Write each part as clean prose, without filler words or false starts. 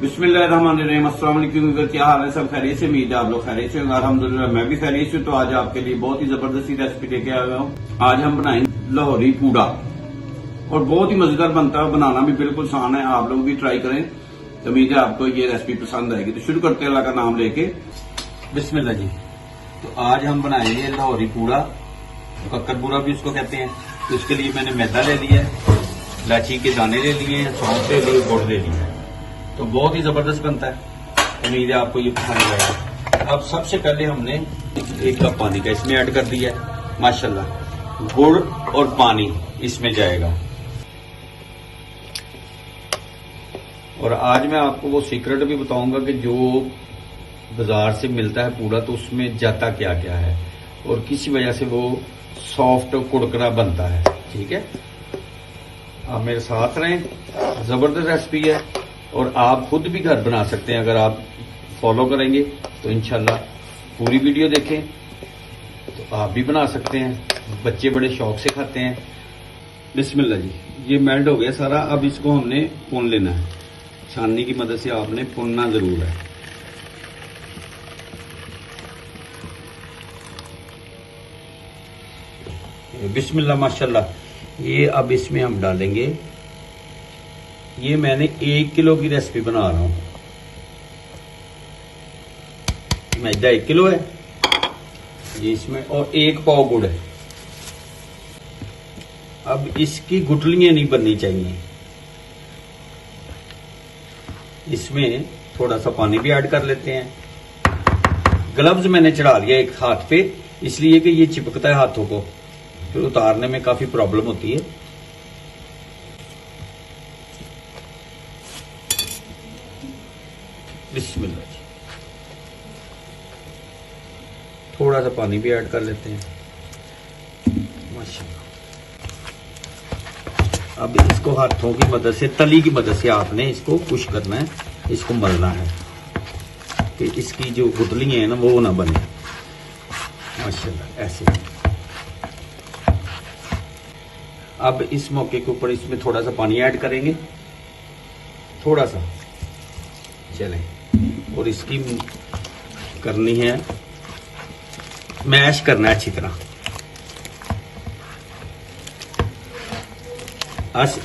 बिस्मिल्लाहिर्रहमानिर्रहीम। अस्सलाम वालेकुम। क्या हाल है? सब खैरियत से? उम्मीद है आप लोग खैरियत से होंगे। अल्हम्दुलिल्लाह मैं भी खैरियत से। तो आज आपके लिए बहुत ही जबरदस्ती रेसिपी लेके आया हूँ। आज हम बनाएंगे लाहौरी पूड़ा और बहुत ही मजेदार बनता है। बनाना भी बिल्कुल आसान है, आप लोग भी ट्राई करें। तो उम्मीद है आपको ये रेसिपी पसंद आएगी। तो शुरू करते हैं अल्लाह का नाम लेके। बिस्मिल्लाह जी। तो आज हम बनाएंगे लाहौरी पूड़ा, कक्कर पूड़ा भी उसको कहते हैं। तो इसके लिए मैंने मैदा ले लिया है, इलायची के दाने ले लिए हैं, सौंफ ले लिए, गुड़ ले लिया है। तो बहुत ही जबरदस्त बनता है। उम्मीद है आपको ये पसंद आएगा। अब सबसे पहले हमने 1 कप पानी का इसमें ऐड कर दिया है। माशाल्लाह गुड़ और पानी इसमें जाएगा। और आज मैं आपको वो सीक्रेट भी बताऊंगा कि जो बाजार से मिलता है पूड़ा तो उसमें जाता क्या क्या है और किसी वजह से वो सॉफ्ट कुड़करा बनता है। ठीक है, आप मेरे साथ रहें। जबरदस्त रेसिपी है और आप खुद भी घर बना सकते हैं अगर आप फॉलो करेंगे तो। इंशाल्लाह पूरी वीडियो देखें तो आप भी बना सकते हैं। बच्चे बड़े शौक से खाते हैं। बिस्मिल्लाह जी। ये मेल्ट हो गया सारा। अब इसको हमने भून लेना है। छाननी की मदद से आपने भूनना जरूर है। बिस्मिल्लाह माशाल्लाह। ये अब इसमें हम डालेंगे, ये मैंने 1 किलो की रेसिपी बना रहा हूं। मैदा 1 किलो है ये इसमें, और 1 पाव गुड़ है। अब इसकी गुठलियां नहीं बननी चाहिए। इसमें थोड़ा सा पानी भी ऐड कर लेते हैं। ग्लव्स मैंने चढ़ा लिया एक हाथ पे, इसलिए कि ये चिपकता है हाथों को, फिर उतारने में काफी प्रॉब्लम होती है। बिस्मिल्लाह जी। थोड़ा सा पानी भी ऐड कर लेते हैं। माशाल्लाह। अब इसको हाथों की मदद से, तली की मदद से आपने इसको पुश करना है, इसको मलना है कि इसकी जो गुठलियां है ना वो ना बने। माशाल्लाह ऐसे। अब इस मौके के ऊपर इसमें थोड़ा सा पानी ऐड करेंगे, थोड़ा सा। चलें, और इसकी करनी है, मैश करना है अच्छी तरह।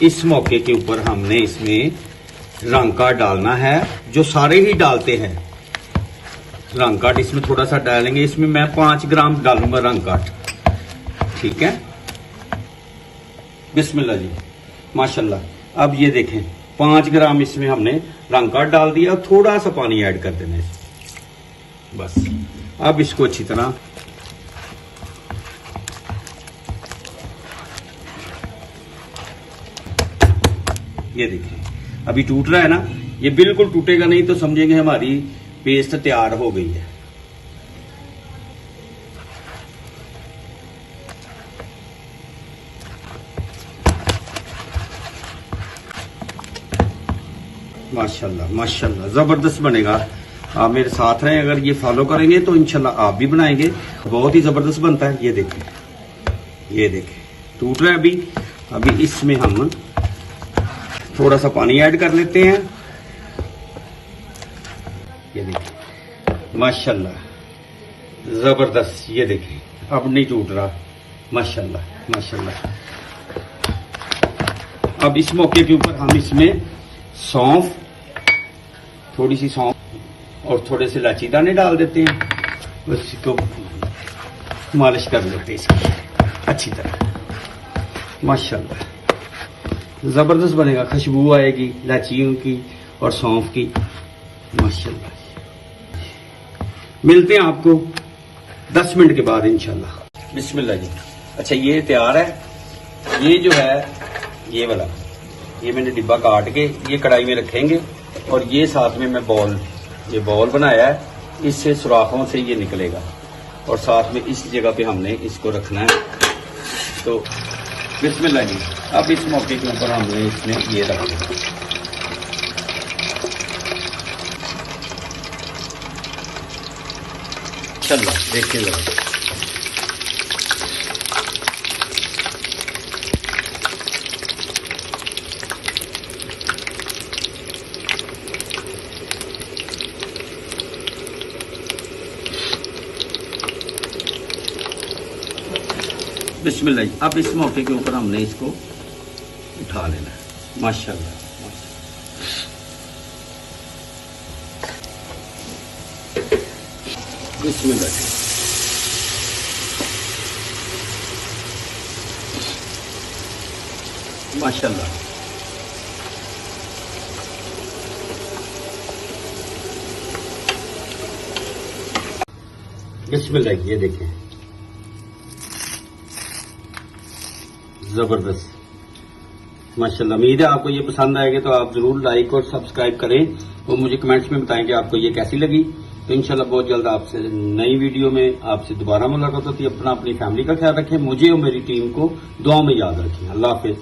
इस मौके के ऊपर हमने इसमें रंग काट डालना है, जो सारे ही डालते हैं। रंग काट इसमें थोड़ा सा डालेंगे। इसमें मैं 5 ग्राम डालूंगा रंग काट। ठीक है। बिस्मिल्लाह जी माशाल्लाह। अब ये देखें 5 ग्राम इसमें हमने रंग काट डाल दिया और थोड़ा सा पानी ऐड कर देना है बस। अब इसको अच्छी तरह ये देखें, अभी टूट रहा है ना। ये बिल्कुल टूटेगा नहीं तो समझेंगे हमारी पेस्ट तैयार हो गई है। माशाल्लाह माशाल्लाह जबरदस्त बनेगा। आप मेरे साथ रहें, अगर ये फॉलो करेंगे तो इंशाल्लाह आप भी बनाएंगे। बहुत ही जबरदस्त बनता है। ये देखें, ये देखें टूट रहा है अभी। अभी इसमें हम थोड़ा सा पानी ऐड कर लेते हैं। ये देखें माशाल्लाह जबरदस्त। ये देखें अब नहीं टूट रहा। माशाल्लाह माशाल्लाह। अब इस मौके के ऊपर हम इसमें सौंफ, थोड़ी सी सौंफ और थोड़े से इलायची दाने डाल देते हैं। उसको मालिश कर लेते हैं इसकी अच्छी तरह। माशाल्लाह जबरदस्त बनेगा। खुशबू आएगी इलायचियों की और सौंफ की। माशाल्लाह। मिलते हैं आपको 10 मिनट के बाद इंशाल्लाह। बिस्मिल्लाह जी। अच्छा ये तैयार है। ये जो है ये वाला, ये मैंने डिब्बा काट के ये कढ़ाई में रखेंगे और ये साथ में मैं ये बॉल बनाया है, इससे सुराखों से ये निकलेगा और साथ में इस जगह पे हमने इसको रखना है। तो बिस्मिल्लाह जी। अब इस मौके के ऊपर हमने इसमें ये रख दिया। चलो देखिए जरा। बिस्मिल्लाह। अब इस मौके के ऊपर हमने इसको उठा लेना है। माशाल्लाह, बिस्मिल्लाह। माशाल्लाह, बिस्मिल्लाह। ये देखें, जबरदस्त, माशाल्लाह। उम्मीद है आपको ये पसंद आएगा, तो आप जरूर लाइक और सब्सक्राइब करें और मुझे कमेंट्स में बताएं कि आपको ये कैसी लगी। तो इंशाल्लाह बहुत जल्द आपसे नई वीडियो में आपसे दोबारा मुलाकात होती है। अपनी फैमिली का ख्याल रखें, मुझे और मेरी टीम को दुआ में याद रखें। अल्लाह हाफिज।